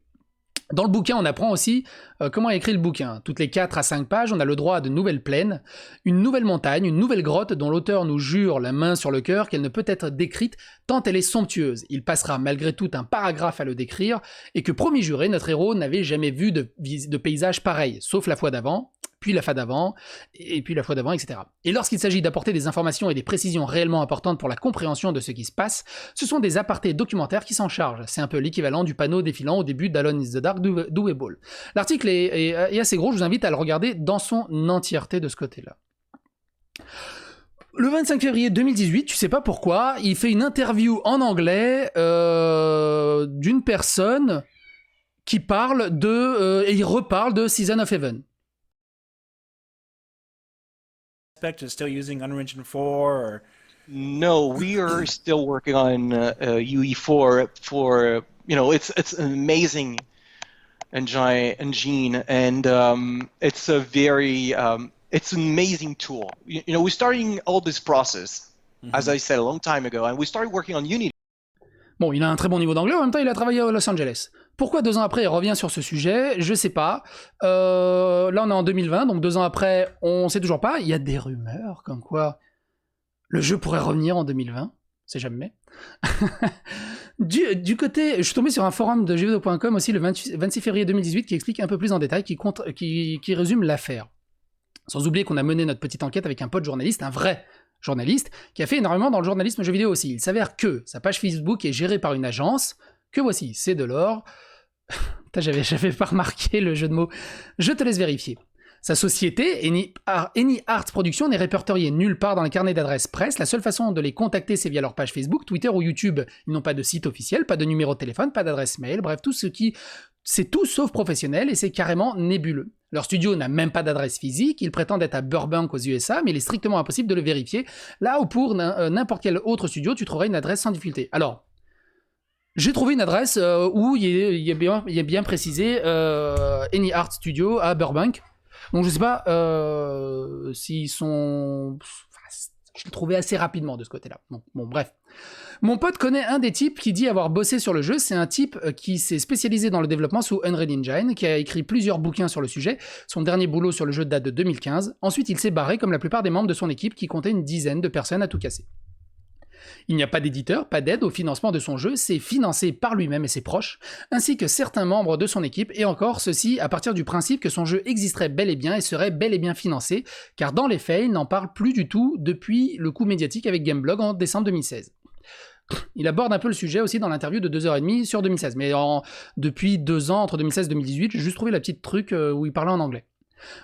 Dans le bouquin, on apprend aussi comment écrire le bouquin. Toutes les 4 à 5 pages, on a le droit à de nouvelles plaines, une nouvelle montagne, une nouvelle grotte dont l'auteur nous jure, la main sur le cœur, qu'elle ne peut être décrite tant elle est somptueuse. Il passera malgré tout un paragraphe à le décrire, et que, promis juré, notre héros n'avait jamais vu de paysage pareil, sauf la fois d'avant, puis la fois d'avant, et puis la fois d'avant, etc. Et lorsqu'il s'agit d'apporter des informations et des précisions réellement importantes pour la compréhension de ce qui se passe, ce sont des apartés documentaires qui s'en chargent. C'est un peu l'équivalent du panneau défilant au début d'Alone is the Dark d'Uwe. L'article est assez gros, je vous invite à le regarder dans son entièreté de ce côté-là. Le 25 février 2018, tu sais pas pourquoi, il fait une interview en anglais d'une personne qui parle et il reparle de Season of Heaven. Is still using Unreal Engine 4 or... No, we are still working on UE4 for, it's an amazing engine, and it's a very it's an amazing tool. You know, we're starting all this process, as I said a long time ago, and we started working on Unity. Bon, il a un très bon niveau d'anglais, en même temps, il a travaillé à Los Angeles. Pourquoi 2 ans après, il revient sur ce sujet? Je sais pas. Là, on est en 2020, donc 2 ans après, on sait toujours pas. Il y a des rumeurs comme quoi le jeu pourrait revenir en 2020. C'est jamais. Du côté, je suis tombé sur un forum de jeuxvideo.com aussi le 26 février 2018 qui explique un peu plus en détail, qui résume l'affaire. Sans oublier qu'on a mené notre petite enquête avec un pote journaliste, un vrai journaliste, qui a fait énormément dans le journalisme jeux vidéo aussi. Il s'avère que sa page Facebook est gérée par une agence, que voici, c'est de l'or. J'avais pas remarqué le jeu de mots. Je te laisse vérifier. Sa société, Any Arts Productions, n'est répertoriée nulle part dans les carnets d'adresses presse. La seule façon de les contacter, c'est via leur page Facebook, Twitter ou YouTube. Ils n'ont pas de site officiel, pas de numéro de téléphone, pas d'adresse mail, bref, c'est tout sauf professionnel et c'est carrément nébuleux. Leur studio n'a même pas d'adresse physique, ils prétendent être à Burbank aux USA, mais il est strictement impossible de le vérifier, là où pour n'importe quel autre studio, tu trouverais une adresse sans difficulté. Alors, j'ai trouvé une adresse où il y a bien précisé Any Art Studio à Burbank. Donc je sais pas s'ils sont... Je l'ai trouvé assez rapidement de ce côté-là. Bon, bref. Mon pote connaît un des types qui dit avoir bossé sur le jeu. C'est un type qui s'est spécialisé dans le développement sous Unreal Engine, qui a écrit plusieurs bouquins sur le sujet. Son dernier boulot sur le jeu date de 2015. Ensuite, il s'est barré comme la plupart des membres de son équipe qui comptait une dizaine de personnes à tout casser. Il n'y a pas d'éditeur, pas d'aide au financement de son jeu, c'est financé par lui-même et ses proches, ainsi que certains membres de son équipe, et encore ceci à partir du principe que son jeu existerait bel et bien et serait bel et bien financé, car dans les faits, il n'en parle plus du tout depuis le coup médiatique avec Gameblog en décembre 2016. Il aborde un peu le sujet aussi dans l'interview de 2h30 sur 2016, mais depuis 2 ans, entre 2016 et 2018, j'ai juste trouvé la petite truc où il parlait en anglais.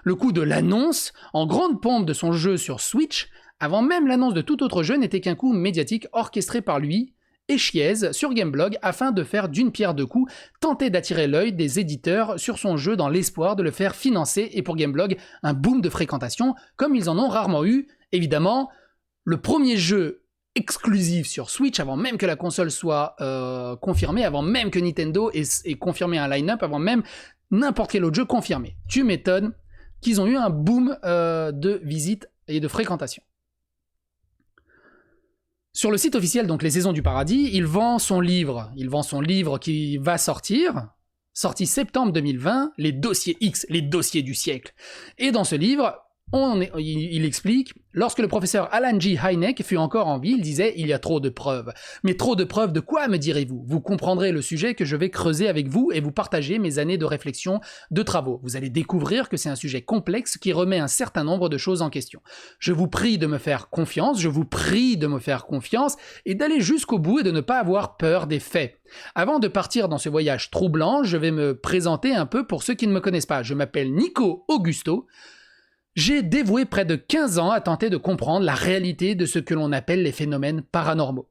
Le coup de l'annonce, en grande pompe de son jeu sur Switch, avant même l'annonce de tout autre jeu, n'était qu'un coup médiatique orchestré par lui et Chiez sur Gameblog afin de faire d'une pierre deux coups, tenter d'attirer l'œil des éditeurs sur son jeu dans l'espoir de le faire financer et pour Gameblog, un boom de fréquentation comme ils en ont rarement eu. Évidemment, le premier jeu exclusif sur Switch avant même que la console soit confirmée, avant même que Nintendo ait confirmé un line-up, avant même n'importe quel autre jeu confirmé. Tu m'étonnes qu'ils ont eu un boom de visites et de fréquentation. Sur le site officiel, donc Les Saisons du Paradis, il vend son livre. Il vend son livre qui va sortir, sorti septembre 2020, les dossiers X, les dossiers du siècle. Et dans ce livre, il explique, lorsque le professeur Alan G. Hynek fut encore en vie, il disait « Il y a trop de preuves ». Mais trop de preuves de quoi, me direz-vous? Vous comprendrez le sujet que je vais creuser avec vous et vous partager mes années de réflexion, de travaux. Vous allez découvrir que c'est un sujet complexe qui remet un certain nombre de choses en question. Je vous prie de me faire confiance, et d'aller jusqu'au bout et de ne pas avoir peur des faits. Avant de partir dans ce voyage troublant, je vais me présenter un peu pour ceux qui ne me connaissent pas. Je m'appelle Nico Augusto. J'ai dévoué près de 15 ans à tenter de comprendre la réalité de ce que l'on appelle les phénomènes paranormaux.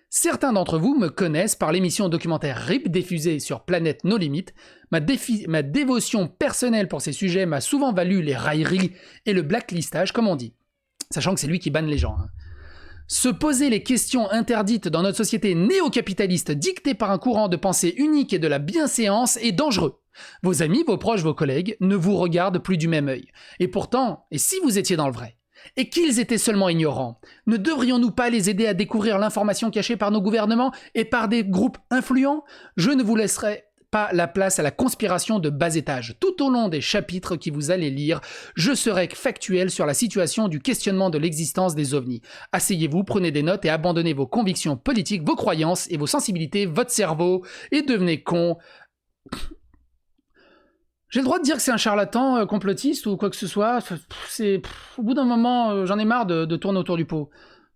Certains d'entre vous me connaissent par l'émission documentaire RIP diffusée sur Planète No Limit. Ma dévotion personnelle pour ces sujets m'a souvent valu les railleries et le blacklistage, comme on dit. Sachant que c'est lui qui banne les gens. Se poser les questions interdites dans notre société néo-capitaliste dictée par un courant de pensée unique et de la bienséance est dangereux. Vos amis, vos proches, vos collègues ne vous regardent plus du même œil. Et pourtant, et si vous étiez dans le vrai, et qu'ils étaient seulement ignorants, ne devrions-nous pas les aider à découvrir l'information cachée par nos gouvernements et par des groupes influents? Je ne vous laisserai pas la place à la conspiration de bas étage. Tout au long des chapitres que vous allez lire, je serai factuel sur la situation du questionnement de l'existence des ovnis. Asseyez-vous, prenez des notes et abandonnez vos convictions politiques, vos croyances et vos sensibilités, votre cerveau, et devenez con. J'ai le droit de dire que c'est un charlatan complotiste ou quoi que ce soit. Au bout d'un moment, j'en ai marre de tourner autour du pot.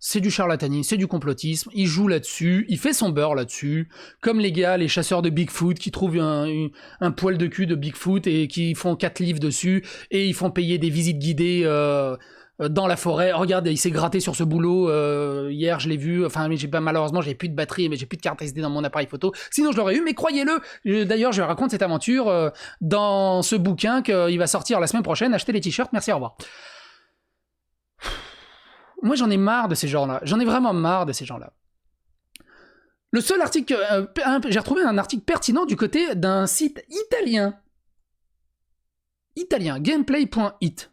C'est du charlatanisme, c'est du complotisme, il joue là-dessus, il fait son beurre là-dessus, comme les gars, les chasseurs de Bigfoot qui trouvent un poil de cul de Bigfoot et qui font 4 livres dessus, et ils font payer des visites guidées dans la forêt. Oh, regarde, il s'est gratté sur ce boulot, hier je l'ai vu, enfin mais malheureusement j'ai plus de batterie, mais j'ai plus de carte SD dans mon appareil photo, sinon je l'aurais eu, mais croyez-le, d'ailleurs je raconte cette aventure dans ce bouquin qu'il va sortir la semaine prochaine, achetez les t-shirts, merci, au revoir. Moi, j'en ai marre de ces gens-là. J'en ai vraiment marre de ces gens-là. Le seul article... j'ai retrouvé un article pertinent du côté d'un site italien. Gameplay.it.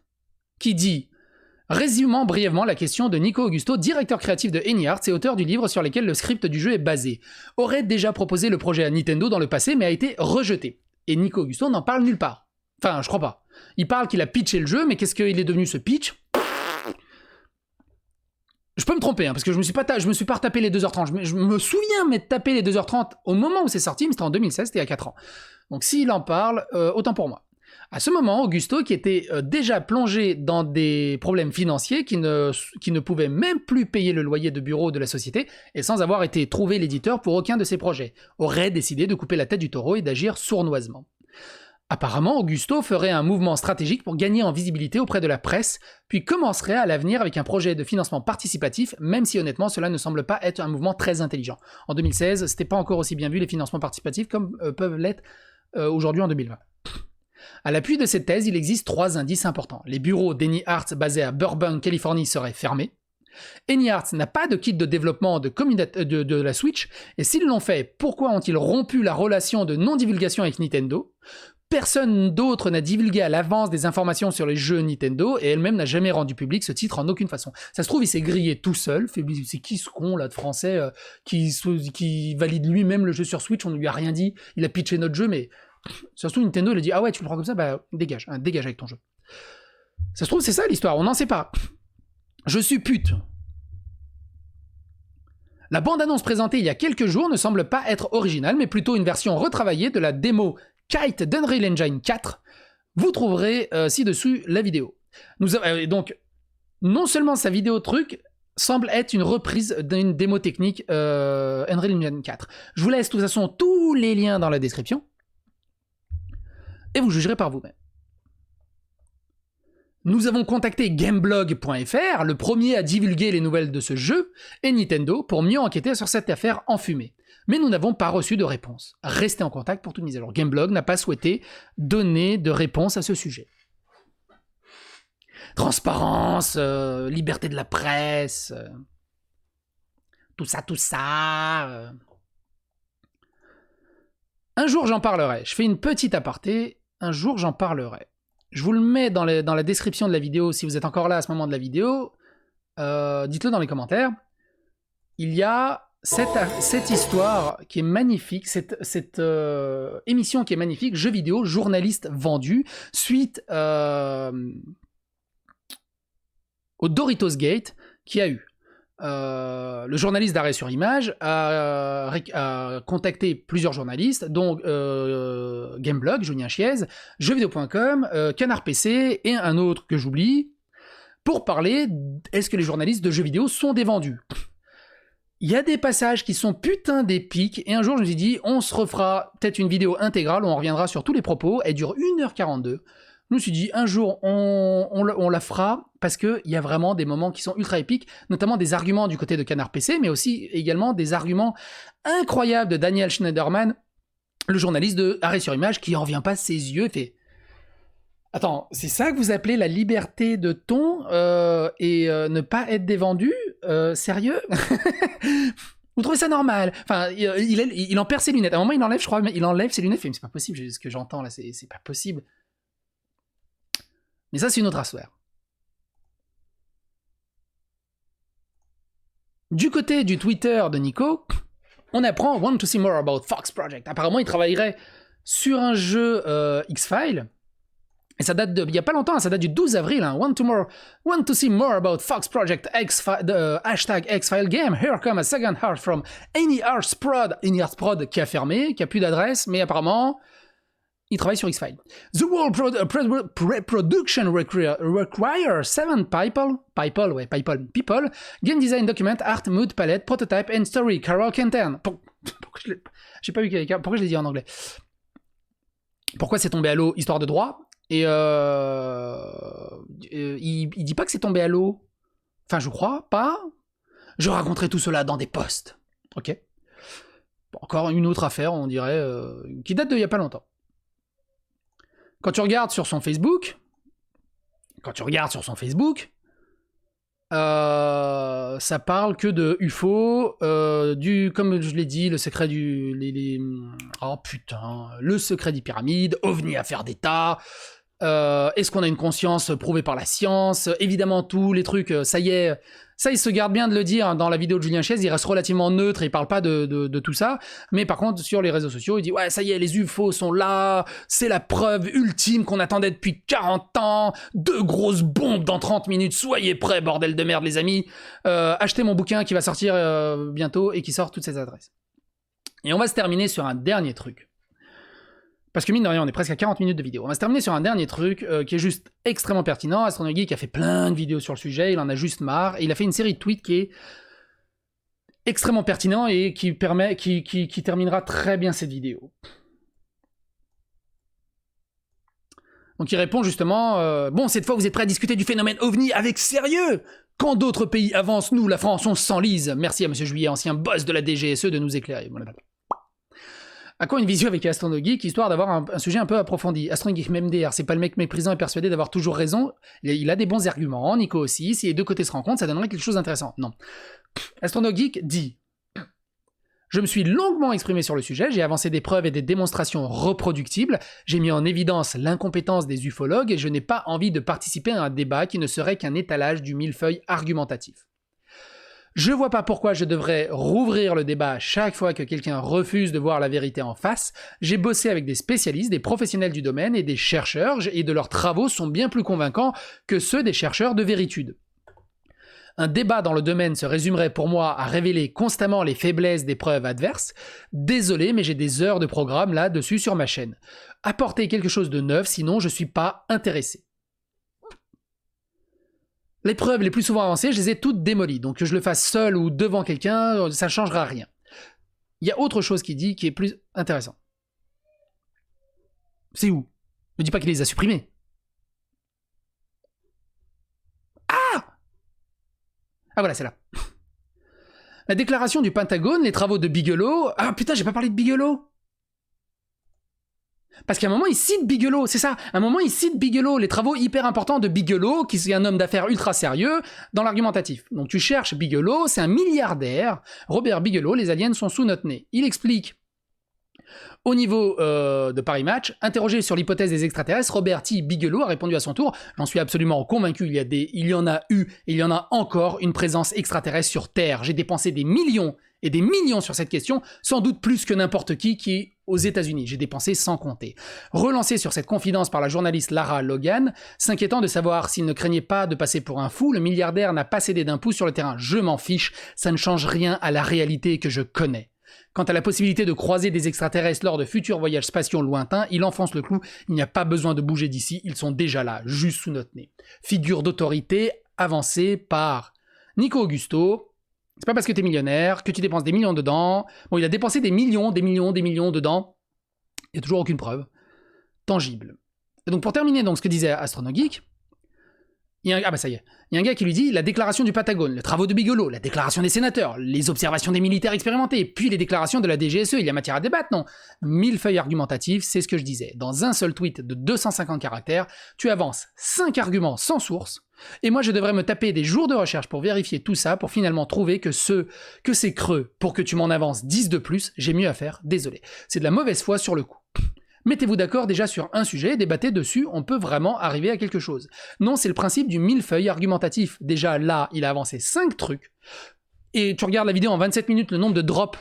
qui dit « Résumant brièvement la question de Nico Augusto, directeur créatif de Anyarts et auteur du livre sur lequel le script du jeu est basé. Aurait déjà proposé le projet à Nintendo dans le passé, mais a été rejeté. Et Nico Augusto n'en parle nulle part. Enfin, je crois pas. Il parle qu'il a pitché le jeu, mais qu'est-ce qu'il est devenu ce pitch ? Je peux me tromper, hein, parce que je me suis pas retapé les 2h30. Je me souviens m'être tapé les 2h30 au moment où c'est sorti, mais c'était en 2016, c'était il y a 4 ans. Donc s'il en parle, autant pour moi. À ce moment, Augusto, qui était déjà plongé dans des problèmes financiers, qui ne pouvait même plus payer le loyer de bureau de la société, et sans avoir été trouvé l'éditeur pour aucun de ses projets, aurait décidé de couper la tête du taureau et d'agir sournoisement. Apparemment, Augusto ferait un mouvement stratégique pour gagner en visibilité auprès de la presse, puis commencerait à l'avenir avec un projet de financement participatif, même si honnêtement cela ne semble pas être un mouvement très intelligent. En 2016, c'était pas encore aussi bien vu les financements participatifs comme peuvent l'être aujourd'hui en 2020. À l'appui de cette thèse, il existe 3 indices importants. Les bureaux d'Anyarts basés à Burbank, Californie seraient fermés. Anyarts n'a pas de kit de développement de la Switch, et s'ils l'ont fait, pourquoi ont-ils rompu la relation de non-divulgation avec Nintendo ? Personne d'autre n'a divulgué à l'avance des informations sur les jeux Nintendo, et elle-même n'a jamais rendu public ce titre en aucune façon. Ça se trouve, il s'est grillé tout seul. C'est qui ce con là de français qui valide lui-même le jeu sur Switch, on ne lui a rien dit, il a pitché notre jeu, mais ça se trouve Nintendo il a dit ah ouais tu le prends comme ça, bah dégage, hein, dégage avec ton jeu. Ça se trouve c'est ça l'histoire, on n'en sait pas. Je suppute. La bande-annonce présentée il y a quelques jours ne semble pas être originale, mais plutôt une version retravaillée de la démo Kite d'Unreal Engine 4. Vous trouverez ci-dessus la vidéo. Donc, non seulement sa vidéo truc semble être une reprise d'une démo technique Unreal Engine 4. Je vous laisse de toute façon tous les liens dans la description. Et vous jugerez par vous-même. Nous avons contacté Gameblog.fr, le premier à divulguer les nouvelles de ce jeu, et Nintendo pour mieux enquêter sur cette affaire enfumée. Mais nous n'avons pas reçu de réponse. Restez en contact pour toute mise à jour. Gameblog n'a pas souhaité donner de réponse à ce sujet. Transparence, liberté de la presse, tout ça. Un jour j'en parlerai. Je fais une petite aparté. Un jour j'en parlerai. Je vous le mets dans la description de la vidéo. Si vous êtes encore là à ce moment de la vidéo, dites-le dans les commentaires. Il y a cette histoire qui est magnifique, cette émission qui est magnifique, jeux vidéo, journaliste vendu, suite au Doritos Gate qui a eu. Le journaliste d'Arrêt sur Image a contacté plusieurs journalistes, dont Gameblog, Julien Chiez, jeuxvideo.com, Canard PC et un autre que j'oublie, pour parler est-ce que les journalistes de jeux vidéo sont des vendus. Il y a des passages qui sont putain d'épiques, et un jour je me suis dit, on se refera peut-être une vidéo intégrale où on reviendra sur tous les propos, elle dure 1h42. Je me suis dit, un jour, on la fera, parce qu'il y a vraiment des moments qui sont ultra épiques, notamment des arguments du côté de Canard PC, mais aussi également des arguments incroyables de Daniel Schneiderman, le journaliste de Arrêt sur Image, qui en vient pas ses yeux, et fait... Attends, c'est ça que vous appelez la liberté de ton et ne pas être dévendu sérieux? Vous trouvez ça normal? Enfin, il en perd ses lunettes. À un moment, il enlève, je crois, il enlève ses lunettes. Mais c'est pas possible, ce que j'entends là, c'est pas possible. Mais ça, c'est une autre affaire. Du côté du Twitter de Nico, on apprend « Want to see more about Fox Project ». Apparemment, il travaillerait sur un jeu X-Files. Et ça date il y a pas longtemps, ça date du 12 avril. Hein. Want to see more about Fox Project hashtag X-File game. Here come a second heart from Anyarts Prod qui a fermé, qui a plus d'adresse, mais apparemment, il travaille sur X-File. The World Production requires 7 people, game design document, art, mood, palette, prototype and story. Carol Quentin. J'ai pas vu pourquoi je l'ai dit en anglais. Pourquoi c'est tombé à l'eau? Histoire de droit. Et il dit pas que c'est tombé à l'eau. Enfin, je crois pas. Je raconterai tout cela dans des posts. Ok. Bon, encore une autre affaire, on dirait, qui date d'il y a pas longtemps. Quand tu regardes sur son Facebook, ça parle que de UFO, comme je l'ai dit, le secret oh putain, le secret des pyramides, OVNI affaire d'État. Est-ce qu'on a une conscience prouvée par la science? Évidemment, tous les trucs, ça y est, ça il se garde bien de le dire dans la vidéo de Julien Chiez, il reste relativement neutre, il parle pas de tout ça, mais par contre sur les réseaux sociaux, il dit ouais ça y est, les UFO sont là, c'est la preuve ultime qu'on attendait depuis 40 ans, 2 grosses bombes dans 30 minutes, soyez prêts bordel de merde les amis, achetez mon bouquin qui va sortir bientôt et qui sort toutes ces adresses. Et on va se terminer sur un dernier truc. Parce que mine de rien, on est presque à 40 minutes de vidéo. On va se terminer sur un dernier truc qui est juste extrêmement pertinent. Astronogeek a fait plein de vidéos sur le sujet, il en a juste marre, et il a fait une série de tweets qui est extrêmement pertinent et qui terminera très bien cette vidéo. Donc il répond justement bon, cette fois vous êtes prêts à discuter du phénomène OVNI avec sérieux? Quand d'autres pays avancent, nous, la France, on s'enlise. Merci à Monsieur Juillet, ancien boss de la DGSE, de nous éclairer. À quoi une visio avec Astronogeek, histoire d'avoir un sujet un peu approfondi. Astronogeek, même DR, c'est pas le mec méprisant et persuadé d'avoir toujours raison. Il a des bons arguments, Nico aussi. Si les deux côtés se rencontrent, ça donnerait quelque chose d'intéressant. Non. Astronogeek dit: je me suis longuement exprimé sur le sujet, j'ai avancé des preuves et des démonstrations reproductibles, j'ai mis en évidence l'incompétence des ufologues et je n'ai pas envie de participer à un débat qui ne serait qu'un étalage du millefeuille argumentatif. Je vois pas pourquoi je devrais rouvrir le débat chaque fois que quelqu'un refuse de voir la vérité en face. J'ai bossé avec des spécialistes, des professionnels du domaine et des chercheurs, et de leurs travaux sont bien plus convaincants que ceux des chercheurs de véritude. Un débat dans le domaine se résumerait pour moi à révéler constamment les faiblesses des preuves adverses. Désolé, mais j'ai des heures de programme là-dessus sur ma chaîne. Apportez quelque chose de neuf, sinon je suis pas intéressé. Les preuves les plus souvent avancées, je les ai toutes démolies, donc que je le fasse seul ou devant quelqu'un, ça ne changera rien. Il y a autre chose qu'il dit qui est plus intéressant. C'est où? Ne dis pas qu'il les a supprimés. Ah voilà, c'est là. La déclaration du Pentagone, les travaux de Bigelow... Ah putain, j'ai pas parlé de Bigelow. Parce qu'à un moment, il cite Bigelow, c'est ça. À un moment, il cite Bigelow, les travaux hyper importants de Bigelow, qui est un homme d'affaires ultra sérieux, dans l'argumentatif. Donc tu cherches Bigelow, c'est un milliardaire. Robert Bigelow, les aliens sont sous notre nez. Il explique, au niveau de Paris Match, interrogé sur l'hypothèse des extraterrestres, Robert T. Bigelow a répondu à son tour: j'en suis absolument convaincu, il y en a eu, et il y en a encore une présence extraterrestre sur Terre. J'ai dépensé des millions et des millions sur cette question, sans doute plus que n'importe qui est aux États-Unis. J'ai dépensé sans compter. Relancé sur cette confidence par la journaliste Lara Logan, s'inquiétant de savoir s'il ne craignait pas de passer pour un fou, le milliardaire n'a pas cédé d'un pouce sur le terrain. Je m'en fiche, ça ne change rien à la réalité que je connais. Quant à la possibilité de croiser des extraterrestres lors de futurs voyages spatiaux lointains, il enfonce le clou, il n'y a pas besoin de bouger d'ici, ils sont déjà là, juste sous notre nez. Figure d'autorité avancée par Nico Augusto. C'est pas parce que t'es millionnaire, que tu dépenses des millions dedans. Bon, il a dépensé des millions dedans. Il n'y a toujours aucune preuve tangible. Et donc pour terminer donc ce que disait Astronogeek, il y a un gars qui lui dit la déclaration du Pentagone, les travaux de Bigelow, la déclaration des sénateurs, les observations des militaires expérimentés, puis les déclarations de la DGSE, il y a matière à débattre, non? Millefeuille argumentatif, c'est ce que je disais. Dans un seul tweet de 250 caractères, tu avances 5 arguments sans source, et moi je devrais me taper des jours de recherche pour vérifier tout ça, pour finalement trouver que c'est creux, pour que tu m'en avances 10 de plus, j'ai mieux à faire, désolé. C'est de la mauvaise foi sur le coup. Mettez-vous d'accord déjà sur un sujet, débattez dessus, on peut vraiment arriver à quelque chose. Non, c'est le principe du millefeuille argumentatif. Déjà là, il a avancé 5 trucs, et tu regardes la vidéo en 27 minutes, le nombre de drops,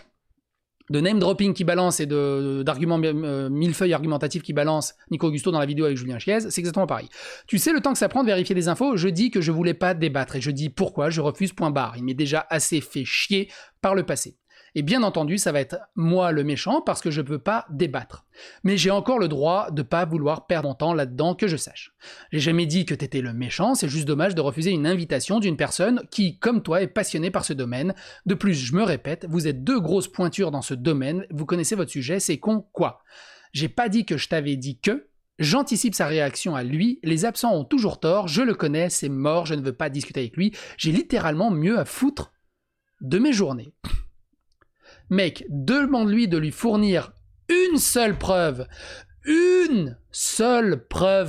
de name dropping qui balance et d'arguments millefeuille argumentatifs qui balance Nico Augusto dans la vidéo avec Julien Chiez, c'est exactement pareil. Tu sais le temps que ça prend de vérifier des infos, je dis que je voulais pas débattre, et je dis pourquoi, je refuse, point barre. Il m'est déjà assez fait chier par le passé. Et bien entendu, ça va être moi le méchant parce que je ne peux pas débattre. Mais j'ai encore le droit de pas vouloir perdre mon temps là-dedans, que je sache. J'ai jamais dit que t'étais le méchant, c'est juste dommage de refuser une invitation d'une personne qui, comme toi, est passionnée par ce domaine. De plus, je me répète, vous êtes 2 grosses pointures dans ce domaine, vous connaissez votre sujet, c'est con quoi. J'ai pas dit que je t'avais dit que, j'anticipe sa réaction à lui, les absents ont toujours tort, je le connais, c'est mort, je ne veux pas discuter avec lui, j'ai littéralement mieux à foutre de mes journées. Mec, demande-lui de lui fournir une seule preuve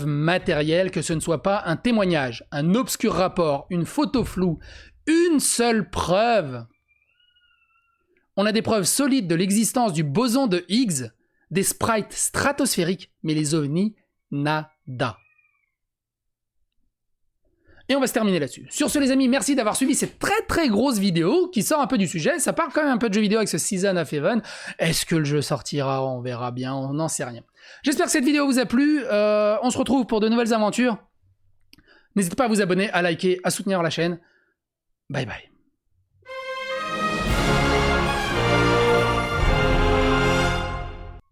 matérielle, que ce ne soit pas un témoignage, un obscur rapport, une photo floue, une seule preuve. On a des preuves solides de l'existence du boson de Higgs, des sprites stratosphériques, mais les ovnis, nada. Et on va se terminer là-dessus. Sur ce, les amis, merci d'avoir suivi cette très très grosse vidéo qui sort un peu du sujet. Ça parle quand même un peu de jeux vidéo avec ce Season of Heaven. Est-ce que le jeu sortira? On verra bien, on n'en sait rien. J'espère que cette vidéo vous a plu. On se retrouve pour de nouvelles aventures. N'hésitez pas à vous abonner, à liker, à soutenir la chaîne. Bye bye.